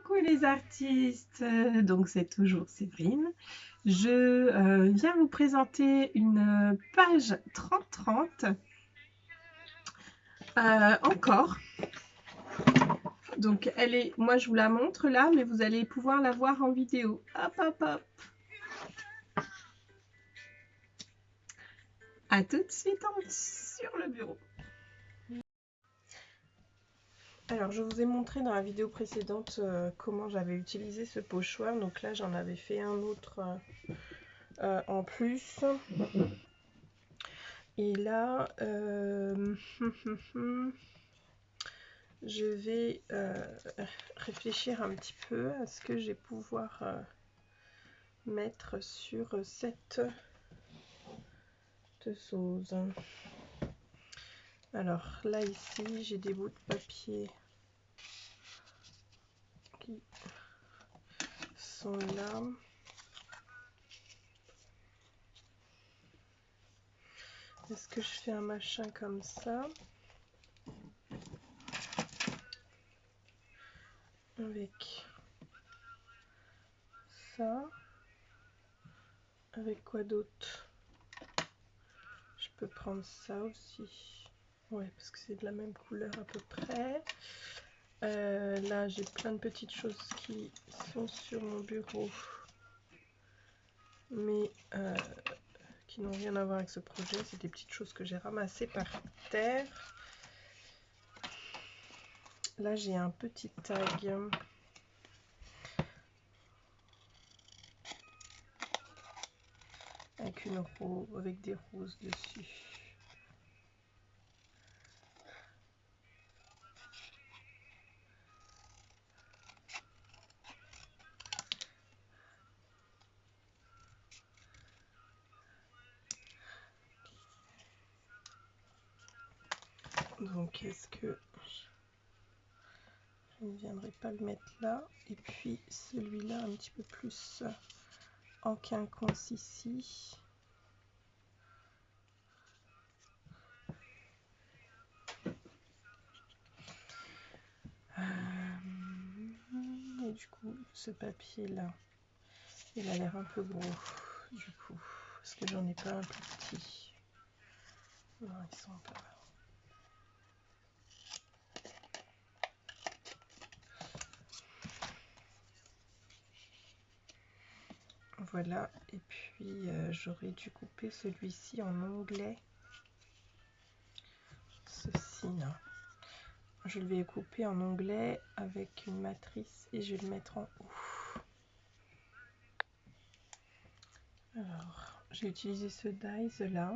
Coucou les artistes, donc c'est toujours Séverine. Je viens vous présenter une page 30-30 encore. Donc elle est, moi je vous la montre là, mais vous allez pouvoir la voir en vidéo. Hop hop hop. À tout de suite sur le bureau. Alors je vous ai montré dans la vidéo précédente comment j'avais utilisé ce pochoir. Donc là j'en avais fait un autre en plus. Et là, je vais réfléchir un petit peu à ce que je vais pouvoir mettre sur cette tesseuse. Alors là ici j'ai des bouts de papier qui sont là. Est-ce que je fais un machin comme ça avec ça? Avec quoi d'autre? Je peux prendre ça aussi. Ouais, parce que c'est de la même couleur à peu près. Là, j'ai plein de petites choses qui sont sur mon bureau, mais qui n'ont rien à voir avec ce projet. C'est des petites choses que j'ai ramassées par terre. Là, j'ai un petit tag avec une rose, avec des roses dessus. Donc, est-ce que je ne viendrai pas le mettre là? Et puis celui-là un petit peu plus en quinconce ici. Et du coup, ce papier là, il a l'air un peu gros. Du coup, parce que j'en ai pas un plus petit. Non, ils sont pas. Voilà, et puis j'aurais dû couper celui-ci en onglet. Ceci là. Je vais couper en onglet avec une matrice et je vais le mettre en haut. Alors, j'ai utilisé ce dies là.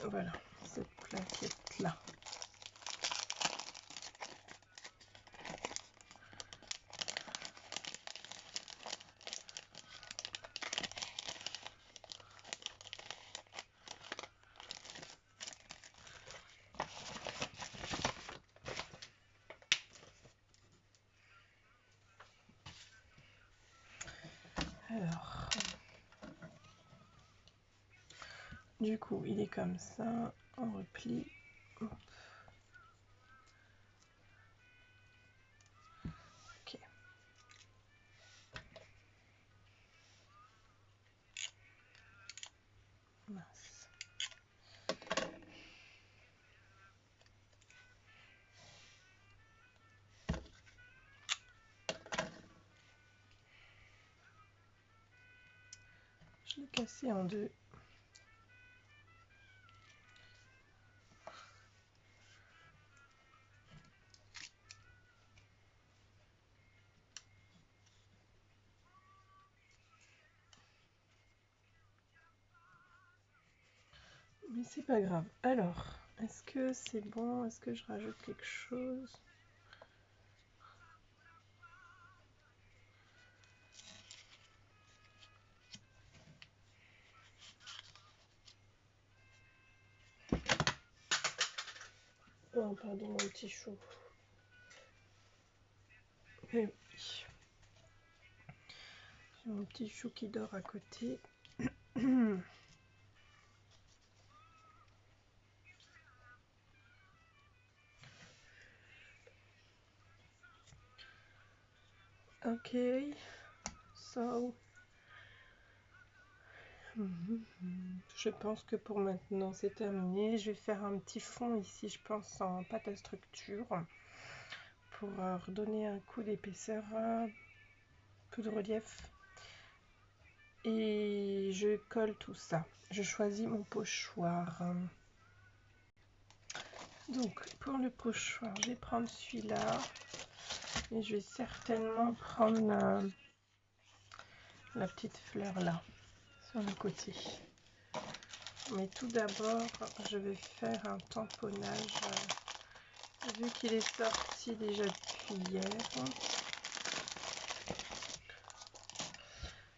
Voilà, cette plaquette là. Alors, du coup, il est comme ça, on replie. Hop. Ok. Mince. Je l'ai cassé en deux. Mais c'est pas grave. Alors, est-ce que c'est bon? Est-ce que je rajoute quelque chose? Oh, pardon, mon petit chou. Eh oui. J'ai mon petit chou qui dort à côté. Ok, so je pense que pour maintenant c'est terminé. Je vais faire un petit fond ici, je pense en pâte à structure pour redonner un coup d'épaisseur, un peu de relief. Et je colle tout ça. Je choisis mon pochoir. Donc pour le pochoir, je vais prendre celui-là. Et je vais certainement prendre la petite fleur là, sur le côté. Mais tout d'abord, je vais faire un tamponnage. Vu qu'il est sorti déjà depuis hier.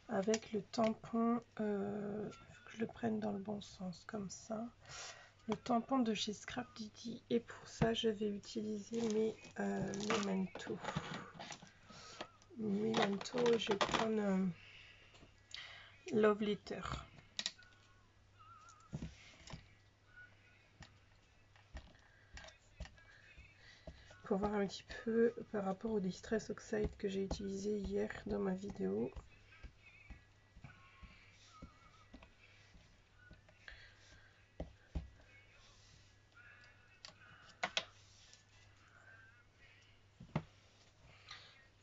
Avec le tampon, il faut que je le prenne dans le bon sens, comme ça. Le tampon de chez Scrap Didi. Et pour ça, je vais utiliser mes Memento. Memento, je vais prendre Love Letter. Pour voir un petit peu par rapport au Distress Oxide que j'ai utilisé hier dans ma vidéo.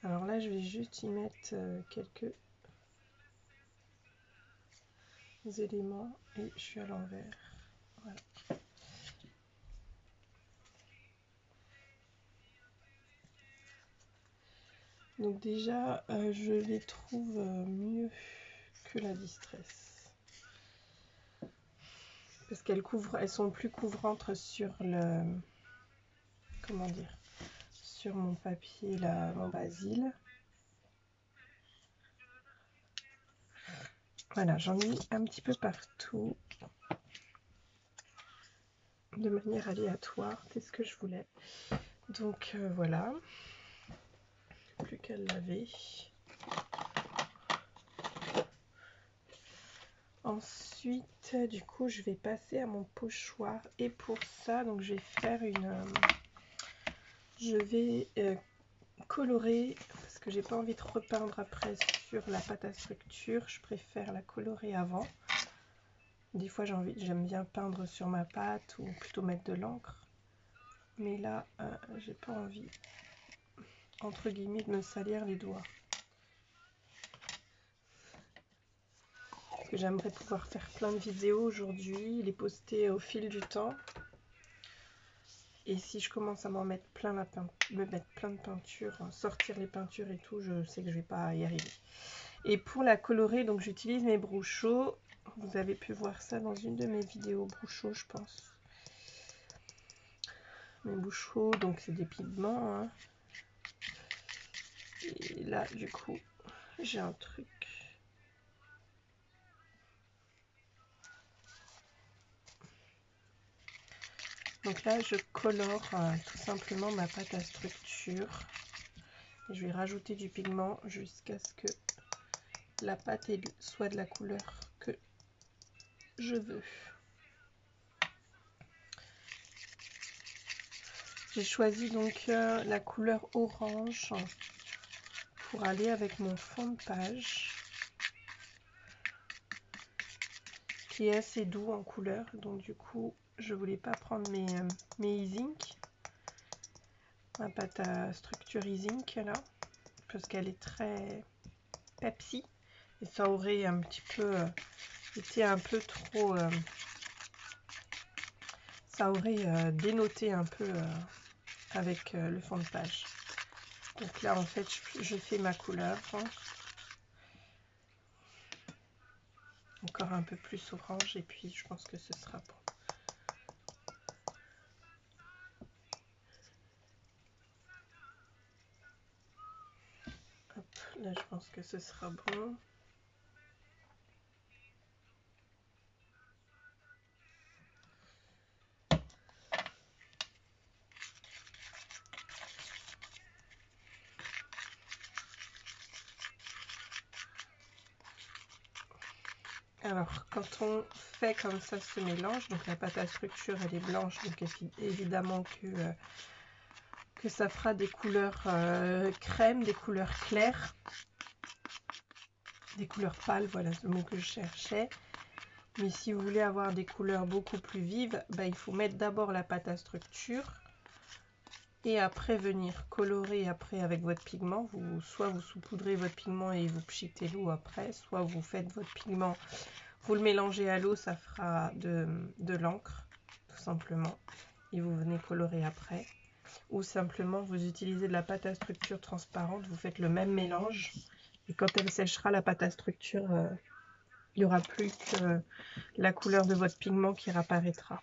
Alors là, je vais juste y mettre quelques éléments et je suis à l'envers. Voilà. Donc déjà, je les trouve mieux que la Distress. Parce qu'elles elles sont plus couvrantes sur le... Comment dire? Sur mon papier, là, mon basil. Voilà, j'en ai mis un petit peu partout. De manière aléatoire, c'est ce que je voulais. Donc voilà. Plus qu'à le laver. Ensuite, du coup, je vais passer à mon pochoir. Et pour ça, donc je vais faire je vais colorer, parce que j'ai pas envie de repeindre après sur la pâte à structure. Je préfère la colorer avant. Des fois, j'aime bien peindre sur ma pâte ou plutôt mettre de l'encre. Mais là, j'ai pas envie, entre guillemets, de me salir les doigts. Parce que j'aimerais pouvoir faire plein de vidéos aujourd'hui, les poster au fil du temps. Et si je commence à m'en mettre plein me mettre plein de peinture, sortir les peintures et tout, je sais que je vais pas y arriver. Et pour la colorer, donc j'utilise mes Bruchot. Vous avez pu voir ça dans une de mes vidéos Bruchot, je pense. Mes Bruchot, donc c'est des pigments. Hein. Et là, du coup, j'ai un truc. Donc là, je colore tout simplement ma pâte à structure. Et je vais rajouter du pigment jusqu'à ce que la pâte soit de la couleur que je veux. J'ai choisi donc la couleur orange pour aller avec mon fond de page qui est assez doux en couleur. Donc du coup, je voulais pas prendre mes e-ink, ma pâte à structure e-ink là, parce qu'elle est très Pepsi et ça aurait un petit peu été un peu trop... ça aurait dénoté un peu avec le fond de page. Donc là, en fait, je fais ma couleur. Hein. Encore un peu plus orange et puis je pense que ce sera bon. Hop, là, je pense que ce sera bon. Alors, quand on fait comme ça ce mélange, donc la pâte à structure elle est blanche, donc évidemment que que ça fera des couleurs crème, des couleurs claires, des couleurs pâles, voilà le mot que je cherchais. Mais si vous voulez avoir des couleurs beaucoup plus vives, bah, il faut mettre d'abord la pâte à structure et après venir colorer après avec votre pigment. Soit vous saupoudrez votre pigment et vous pchitez l'eau après, soit vous faites votre pigment, vous le mélangez à l'eau, ça fera de l'encre tout simplement, et vous venez colorer après. Ou simplement vous utilisez de la pâte à structure transparente, vous faites le même mélange et quand elle séchera, la pâte à structure, il n'y aura plus que la couleur de votre pigment qui réapparaîtra.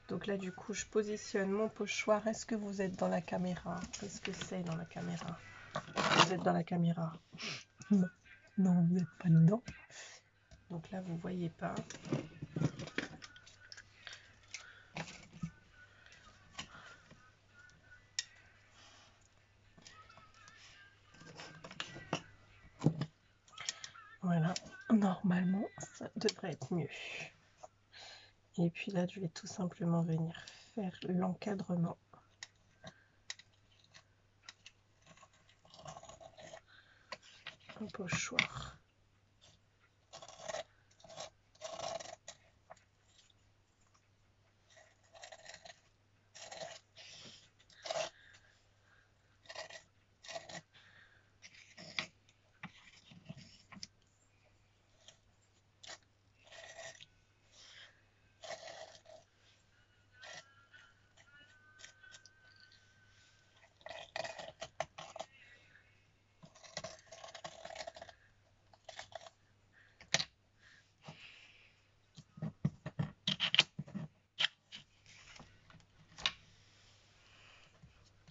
Donc là du coup je positionne mon pochoir. Est-ce que vous êtes dans la caméra? Est-ce que c'est dans la caméra? Vous êtes dans la caméra? Non, non, vous n'êtes pas dedans. Donc là vous voyez pas. Voilà, normalement ça devrait être mieux. Et puis là je vais tout simplement venir faire l'encadrement. Un pochoir.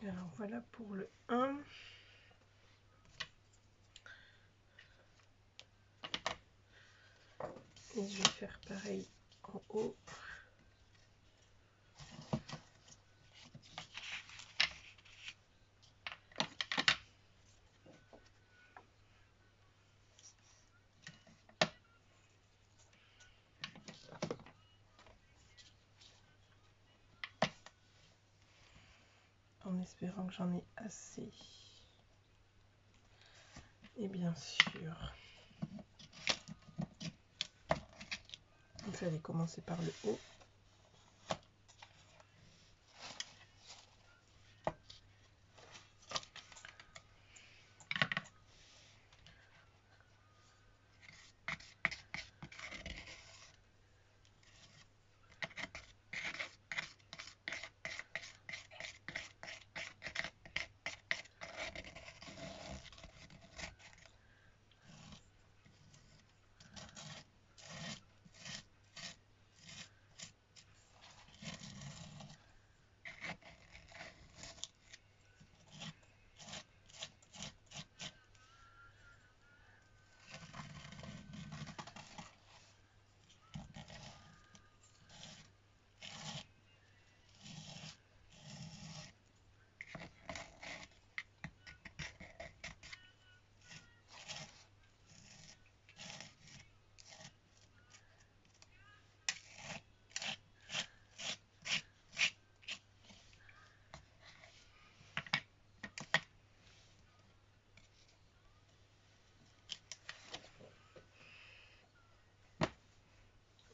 Alors voilà pour le 1. Et je vais faire pareil en haut. En espérant que j'en ai assez. Et bien sûr, vous allez commencer par le haut.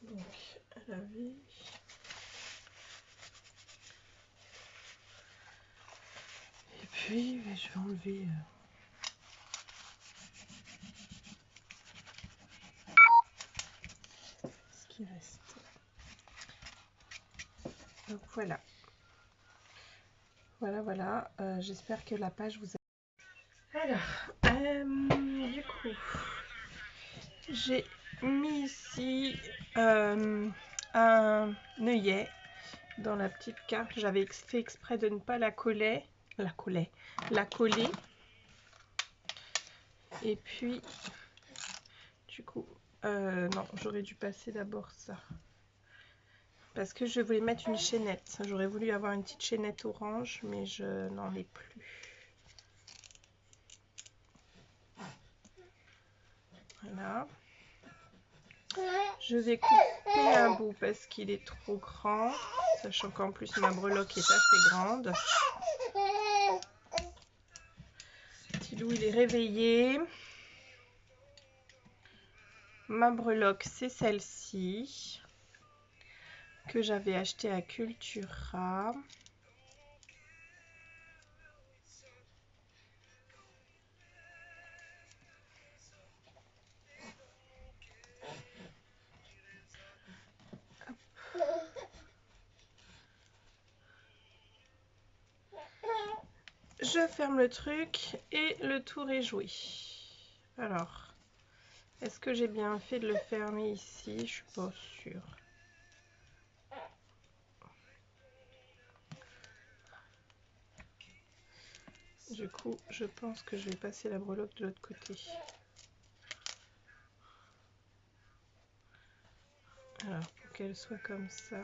Donc à laver. Et puis je vais enlever ce qui reste. Donc voilà. Voilà. J'espère que la page vous a... Alors, du coup, j'ai mis ici un œillet dans la petite carte. J'avais fait exprès de ne pas la coller. La coller. Et puis, du coup, non, j'aurais dû passer d'abord ça. Parce que je voulais mettre une chaînette. J'aurais voulu avoir une petite chaînette orange, mais je n'en ai plus. Voilà. Je vais couper un bout parce qu'il est trop grand, sachant qu'en plus ma breloque est assez grande. Tilou, il est réveillé. Ma breloque, c'est celle-ci que j'avais achetée à Cultura. Je ferme le truc et le tour est joué. Alors, est-ce que j'ai bien fait de le fermer ici? Je suis pas sûre. Du coup, je pense que je vais passer la breloque de l'autre côté. Alors, pour qu'elle soit comme ça.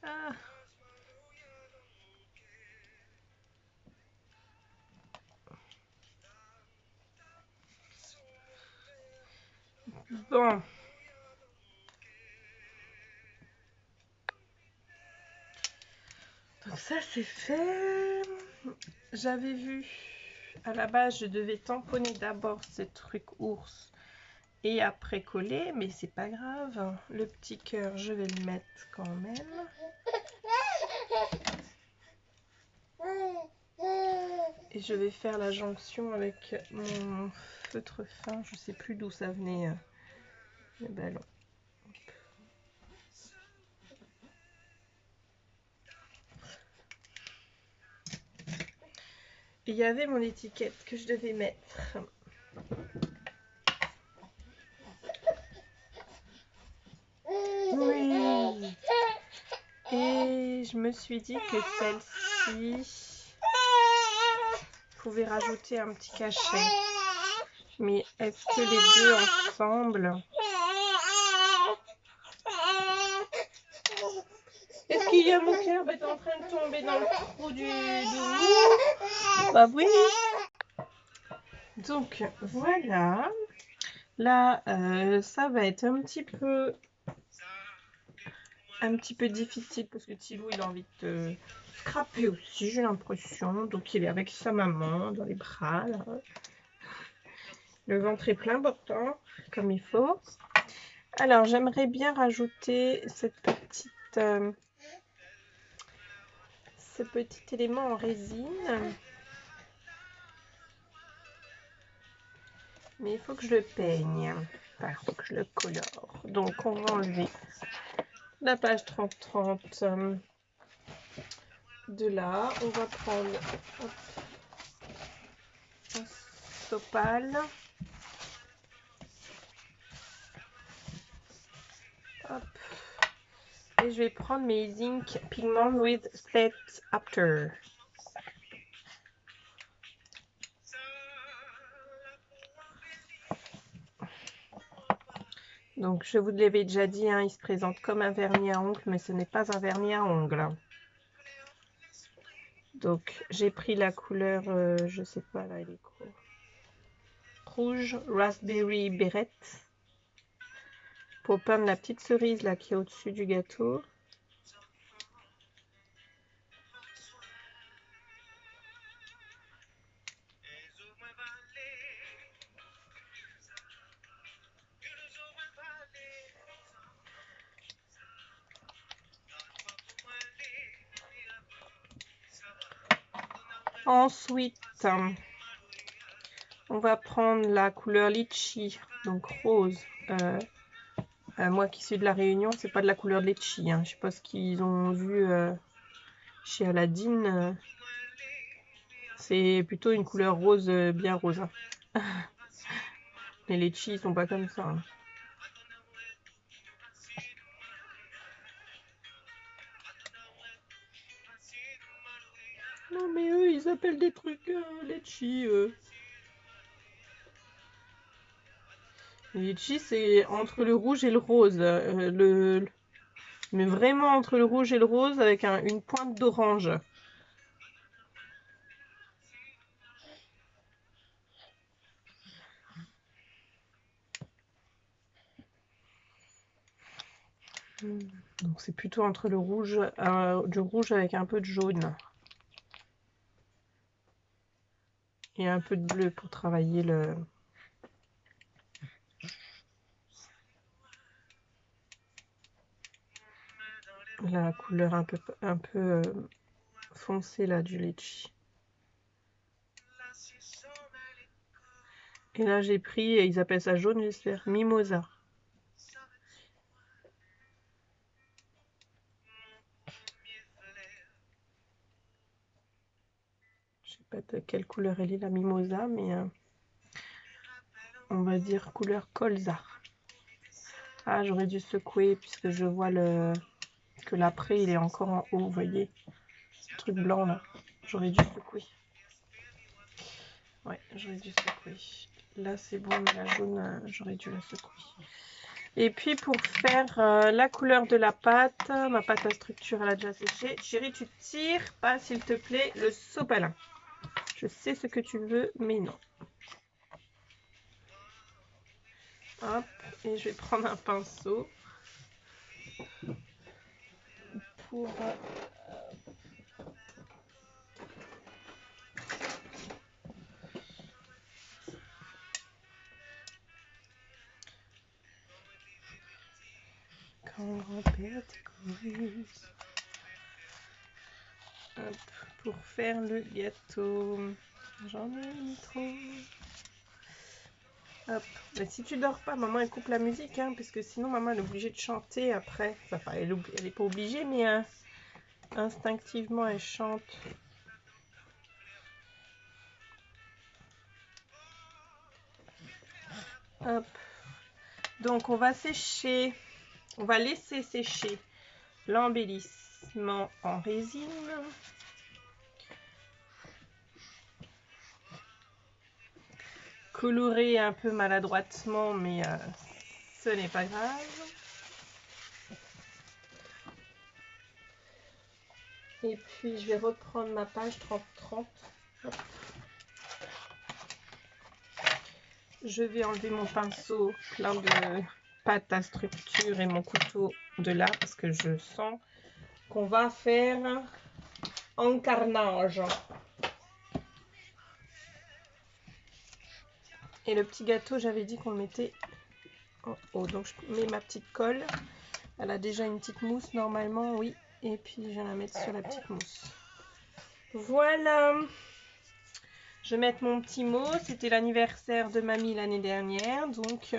Ah. Bon. Donc ça c'est fait. J'avais vu, à la base je devais tamponner d'abord ce truc ours et après coller, mais c'est pas grave. Le petit cœur je vais le mettre quand même. Et je vais faire la jonction avec mon feutre fin, je sais plus d'où ça venait le ballon. Et il y avait mon étiquette que je devais mettre. Oui. Et je me suis dit que celle-ci pouvait rajouter un petit cachet. Mais est-ce que les deux ensemble... Est-ce qu'il y a mon cœur? Bah, t'es en train de tomber dans le trou du mou. Bah oui. Donc voilà. Là, ça va être un petit peu difficile parce que Tilou il a envie de scraper aussi, j'ai l'impression. Donc il est avec sa maman dans les bras là. Le ventre est plein pourtant, comme il faut. Alors j'aimerais bien rajouter ce petit élément en résine. Mais il faut que je le peigne. Enfin, il faut que je le colore. Donc on va enlever la page 30-30 de là. On va prendre hop, un sopal. Hop. Et je vais prendre mes Ink Pigment with Split After. Donc je vous l'avais déjà dit, hein, il se présente comme un vernis à ongles, mais ce n'est pas un vernis à ongles. Donc j'ai pris la couleur, je sais pas là, il est quoi, rouge Raspberry Beret, pour peindre la petite cerise là qui est au-dessus du gâteau. Ensuite, on va prendre la couleur litchi, donc rose. Moi qui suis de la Réunion, c'est pas de la couleur de litchi. Hein. Je sais pas ce qu'ils ont vu chez Aladdin. C'est plutôt une couleur rose, bien rose. Hein. Les litchis, ils sont pas comme ça. Hein. mais eux, ils appellent des trucs litchi, eux. Litchi, c'est entre le rouge et le rose. Mais vraiment entre le rouge et le rose avec une pointe d'orange. Donc c'est plutôt entre le rouge, du rouge avec un peu de jaune. Et un peu de bleu pour travailler la couleur un peu foncée là du litchi. Et là j'ai pris, ils appellent ça jaune j'espère, mimosa. Je sais pas de quelle couleur elle est la mimosa, mais on va dire couleur colza. Ah, j'aurais dû secouer puisque je vois que l'après il est encore en haut, vous voyez, ce truc blanc là. J'aurais dû secouer. Ouais, j'aurais dû secouer. Là c'est bon, mais la jaune, j'aurais dû la secouer. Et puis pour faire la couleur de la pâte, ma pâte à structure elle a déjà séché. Chérie, tu tires pas s'il te plaît le sopalin. Je sais ce que tu veux, mais non. Hop, et je vais prendre un pinceau pour quand grand-père t'écoute. Hop, pour faire le gâteau. J'en ai mis trop. Hop. Mais si tu dors pas, maman elle coupe la musique, hein, parce que sinon maman elle est obligée de chanter après. Enfin, elle est pas obligée, mais instinctivement elle chante. Hop. Donc on va sécher, on va laisser sécher l'embellissement en résine. Colorer un peu maladroitement, mais ce n'est pas grave. Et puis je vais reprendre ma page 30-30. Je vais enlever mon pinceau plein de pâte à structure et mon couteau de là parce que je sens qu'on va faire un carnage. Et le petit gâteau, j'avais dit qu'on le mettait en haut. Donc je mets ma petite colle. Elle a déjà une petite mousse normalement, oui. Et puis je vais la mettre sur la petite mousse. Voilà. Je vais mettre mon petit mot. C'était l'anniversaire de mamie l'année dernière. Donc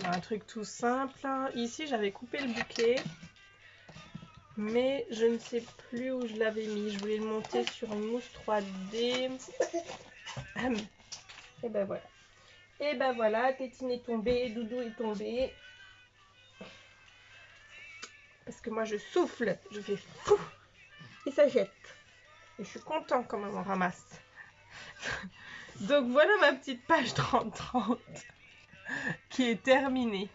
un truc tout simple. Ici, j'avais coupé le bouquet, mais je ne sais plus où je l'avais mis. Je voulais le monter sur une mousse 3D. Et ben voilà. Et ben voilà, Tétine est tombée, Doudou est tombé. Parce que moi, je souffle, je fais fou, et ça jette. Et je suis content quand même, on ramasse. Donc voilà ma petite page 30-30 qui est terminée.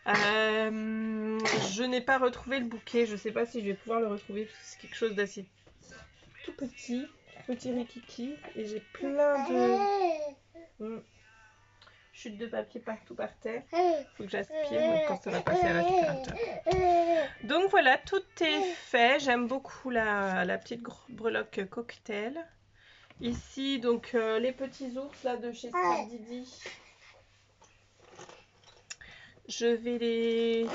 Je n'ai pas retrouvé le bouquet. Je ne sais pas si je vais pouvoir le retrouver parce que c'est quelque chose d'assez tout petit rikiki. Et j'ai plein de chutes de papier partout par terre. Il faut que j'aspire quand ça va passer à l'aspirateur. Donc voilà, tout est fait. J'aime beaucoup la petite breloque cocktail. Ici, donc les petits ours là de chez Didi. Je vais les...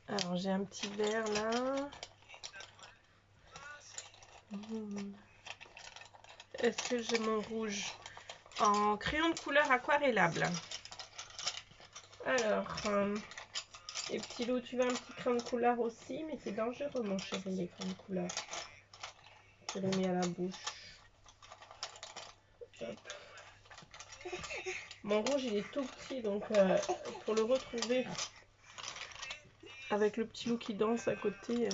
Alors j'ai un petit verre là. Est-ce que j'ai mon rouge? en crayon de couleur aquarellable. Alors, les petits loups, tu veux un petit crayon de couleur aussi, mais c'est dangereux, mon chéri, les crayons de couleur. Je les mets à la bouche. Hop. Mon rouge, il est tout petit, donc pour le retrouver avec le petit loup qui danse à côté.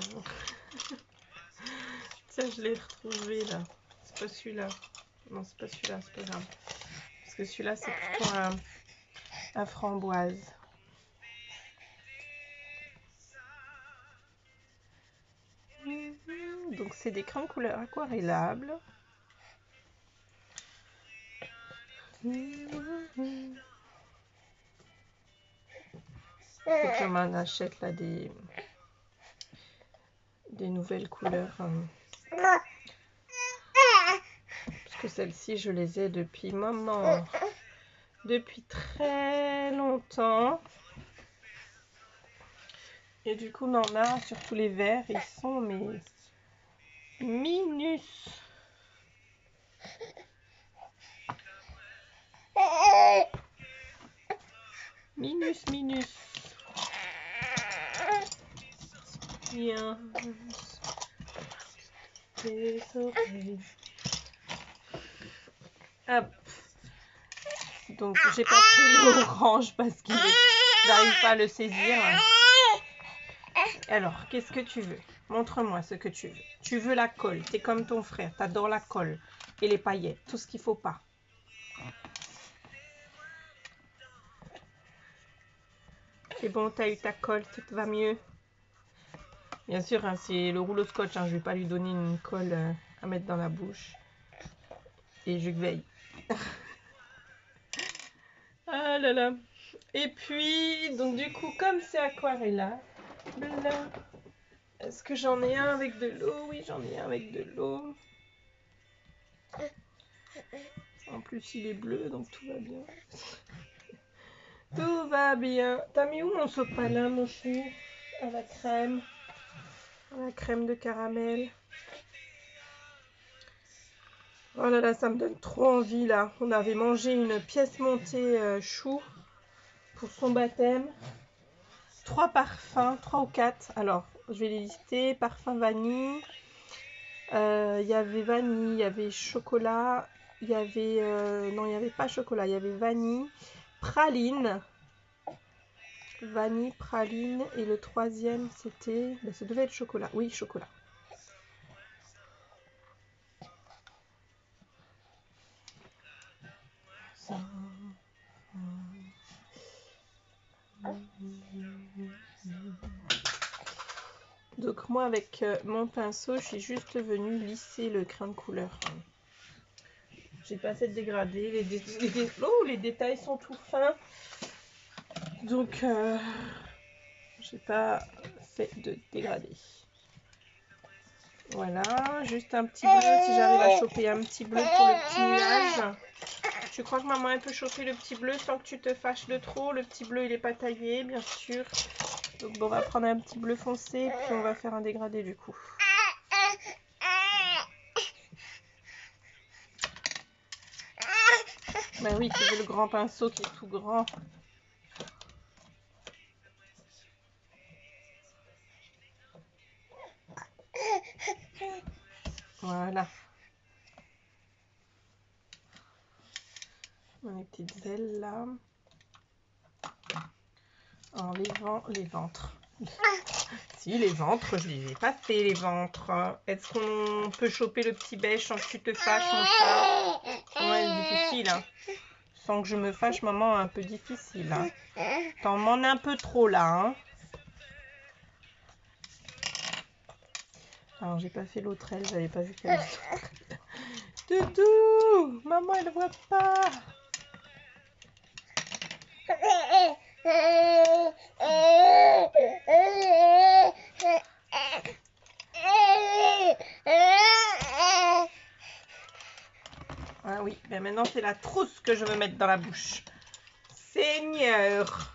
Tiens, je l'ai retrouvé là. C'est pas celui-là. Non, c'est pas celui-là, c'est pas grave. Parce que celui-là, c'est plutôt un framboise. Donc, c'est des crayons de couleur aquarellables. Faut que je m'en achète là des nouvelles couleurs. Parce que celles-ci, je les ai depuis moment. Depuis très longtemps. Et du coup, on en a, surtout les verts, ils sont mais minus. Minus. Bien. Les oreilles. Hop. Donc, j'ai pas pris l'orange parce que j'arrive pas à le saisir. Alors, qu'est-ce que tu veux? Montre-moi ce que tu veux. Tu veux la colle. T'es comme ton frère. T'adores la colle et les paillettes. Tout ce qu'il faut pas. C'est bon, t'as eu ta colle. Ça te va mieux? Bien sûr, hein, c'est le rouleau scotch. Hein, je vais pas lui donner une colle à mettre dans la bouche. Et je veille. Ah là là. Et puis, donc du coup, comme c'est aquarellable, est-ce que j'en ai un avec de l'eau? Oui, j'en ai un avec de l'eau. En plus, il est bleu, donc tout va bien. Tout va bien. T'as mis où mon sopalin, mon chou? À la crème. À la crème de caramel. Oh là là, ça me donne trop envie là. On avait mangé une pièce montée chou pour son baptême. 3 parfums, 3 ou 4. Alors, je vais les lister. Parfum vanille. Il y avait vanille, il y avait chocolat. Il y avait... non, il n'y avait pas chocolat. Il y avait vanille, praline. Vanille, praline. Et le troisième, c'était... Ben, ça devait être chocolat. Oui, chocolat. Donc moi avec mon pinceau, je suis juste venue lisser le crayon de couleur. J'ai pas fait de dégradé. Les détails sont tout fins. Donc j'ai pas fait de dégradé. Voilà, juste un petit bleu, si j'arrive à choper un petit bleu pour le petit nuage. Tu crois que maman elle peut choper le petit bleu sans que tu te fâches de trop? Le petit bleu il est pas taillé, bien sûr. Donc bon, on va prendre un petit bleu foncé et puis on va faire un dégradé du coup. Bah oui, tu veux le grand pinceau qui est tout grand. Voilà. Les petites ailes là. Alors les ventres. Si, les ventres, je les ai pas fait les ventres. Est-ce qu'on peut choper le petit beige sans que tu te fâches, mon chat? Ouais, c'est difficile. Hein. Sans que je me fâche, maman, un peu difficile. Hein. T'en manges un peu trop là. Hein. Alors, j'ai pas fait l'autre aile, j'avais pas vu qu'elle avait. Doudou, maman, elle voit pas. Ah oui, ben maintenant c'est la trousse que je veux mettre dans la bouche. Seigneur,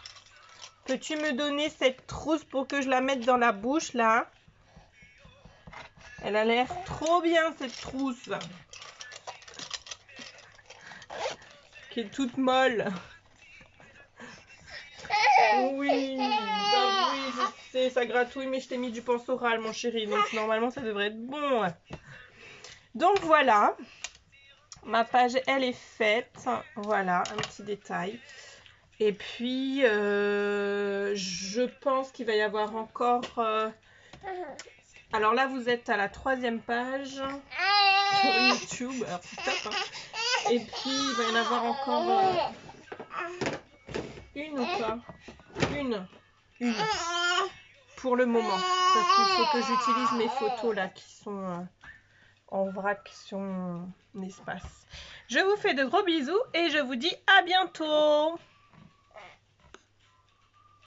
peux-tu me donner cette trousse pour que je la mette dans la bouche là? Elle a l'air trop bien cette trousse. qui est toute molle. Oui, bah oui, je sais, ça gratouille, mais je t'ai mis du Pensoral, mon chéri, donc normalement ça devrait être bon. Donc voilà, ma page, elle est faite. Voilà, un petit détail. Et puis, je pense qu'il va y avoir encore... Alors là, vous êtes à la 3e page sur YouTube. Alors c'est top, hein. Et puis, il va y en avoir encore une ou pas? Une. Pour le moment. Parce qu'il faut que j'utilise mes photos là qui sont en vrac sur mon espace. Je vous fais de gros bisous et je vous dis à bientôt.